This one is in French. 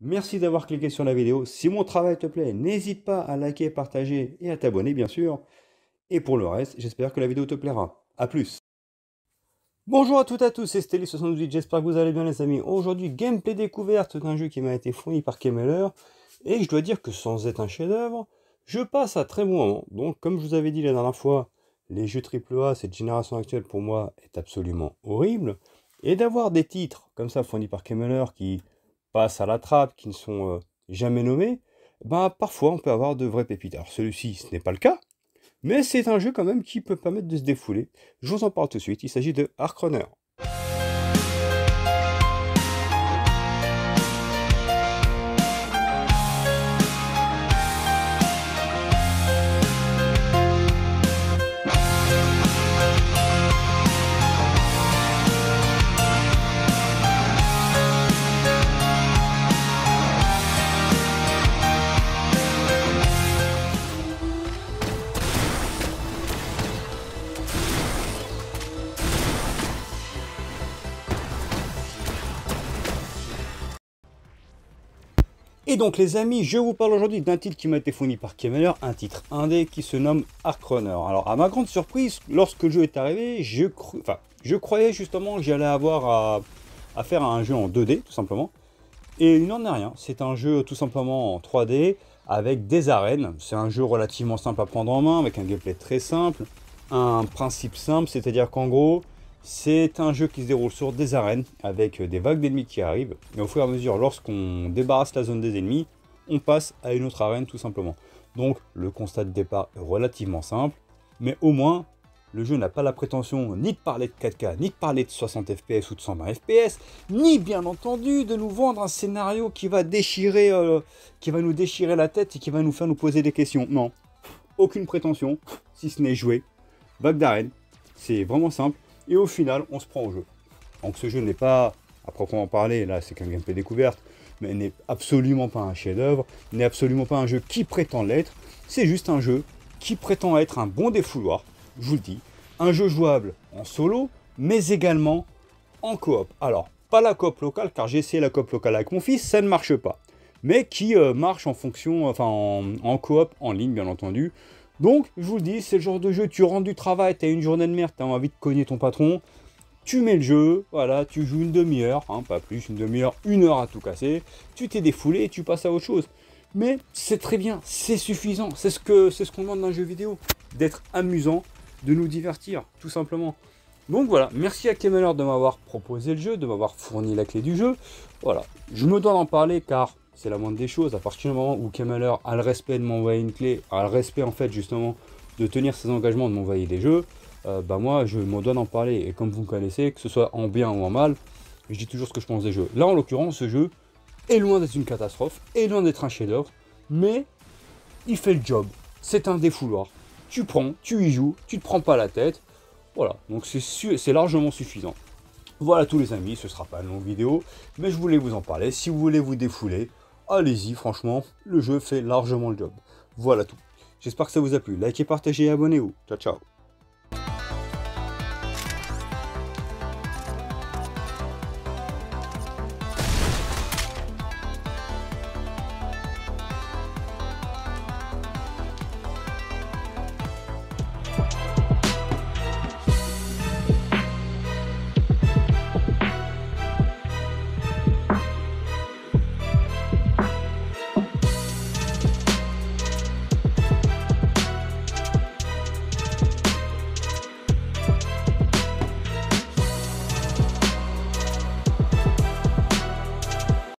Merci d'avoir cliqué sur la vidéo. Si mon travail te plaît, n'hésite pas à liker, partager et à t'abonner bien sûr. Et pour le reste, j'espère que la vidéo te plaira. A plus. Bonjour à toutes et à tous, c'est Stelly78, j'espère que vous allez bien les amis. Aujourd'hui, gameplay découverte d'un jeu qui m'a été fourni par Kemeler. Et je dois dire que sans être un chef-d'œuvre, je passe à très bon moment. Donc comme je vous avais dit la dernière fois, les jeux AAA, cette génération actuelle pour moi est absolument horrible. Et d'avoir des titres comme ça fournis par Kemeler qui passent à la trappe, qui ne sont jamais nommés, bah parfois on peut avoir de vraies pépites. Alors celui-ci, ce n'est pas le cas. Mais c'est un jeu quand même qui peut permettre de se défouler. Je vous en parle tout de suite, il s'agit de Ark Runner. Et donc les amis, je vous parle aujourd'hui d'un titre qui m'a été fourni par Kemeler, un titre indé qui se nomme Ark Runner. Alors à ma grande surprise, lorsque le jeu est arrivé, je croyais justement que j'allais avoir à faire un jeu en 2D tout simplement. Et il n'en est rien, c'est un jeu tout simplement en 3D avec des arènes. C'est un jeu relativement simple à prendre en main, avec un gameplay très simple, un principe simple, c'est-à-dire qu'en gros, c'est un jeu qui se déroule sur des arènes avec des vagues d'ennemis qui arrivent. Et au fur et à mesure, lorsqu'on débarrasse la zone des ennemis, on passe à une autre arène tout simplement. Donc le constat de départ est relativement simple, mais au moins, le jeu n'a pas la prétention ni de parler de 4K, ni de parler de 60 FPS ou de 120 FPS, ni bien entendu de nous vendre un scénario qui va déchirer, qui va nous déchirer la tête et qui va nous faire nous poser des questions. Non, aucune prétention, si ce n'est jouer. Vague d'arène, c'est vraiment simple. Et au final, on se prend au jeu. Donc ce jeu n'est pas, à proprement parler, là c'est qu'un gameplay découverte, mais n'est absolument pas un chef-d'œuvre, n'est absolument pas un jeu qui prétend l'être. C'est juste un jeu qui prétend être un bon défouloir, je vous le dis. Un jeu jouable en solo, mais également en coop. Alors, pas la coop locale, car j'ai essayé la coop locale avec mon fils, ça ne marche pas. Mais qui marche en fonction, enfin en coop, en ligne bien entendu. Donc, je vous le dis, c'est le genre de jeu, tu rentres du travail, tu as une journée de merde, tu as envie de cogner ton patron, tu mets le jeu, voilà, tu joues une demi-heure, hein, pas plus, une demi-heure, 1 heure à tout casser, tu t'es défoulé et tu passes à autre chose. Mais c'est très bien, c'est suffisant, c'est ce qu'on demande d'un jeu vidéo, d'être amusant, de nous divertir, tout simplement. Donc voilà, merci à Kemeler de m'avoir proposé le jeu, de m'avoir fourni la clé du jeu. Voilà, je me dois d'en parler car c'est la moindre des choses. À partir du moment où Kemeler a le respect de m'envoyer une clé, a le respect en fait justement de tenir ses engagements, de m'envoyer des jeux, bah moi je me dois d'en parler. Et comme vous me connaissez, que ce soit en bien ou en mal, je dis toujours ce que je pense des jeux. Là en l'occurrence, ce jeu est loin d'être une catastrophe, est loin d'être un chef-d'œuvre, mais il fait le job. C'est un défouloir. Tu prends, tu y joues, tu te prends pas la tête. Voilà, donc c'est largement suffisant. Voilà tous les amis, ce sera pas une longue vidéo, mais je voulais vous en parler. Si vous voulez vous défouler, allez-y, franchement, le jeu fait largement le job. Voilà tout. J'espère que ça vous a plu. Likez, partagez et abonnez-vous. Ciao, ciao.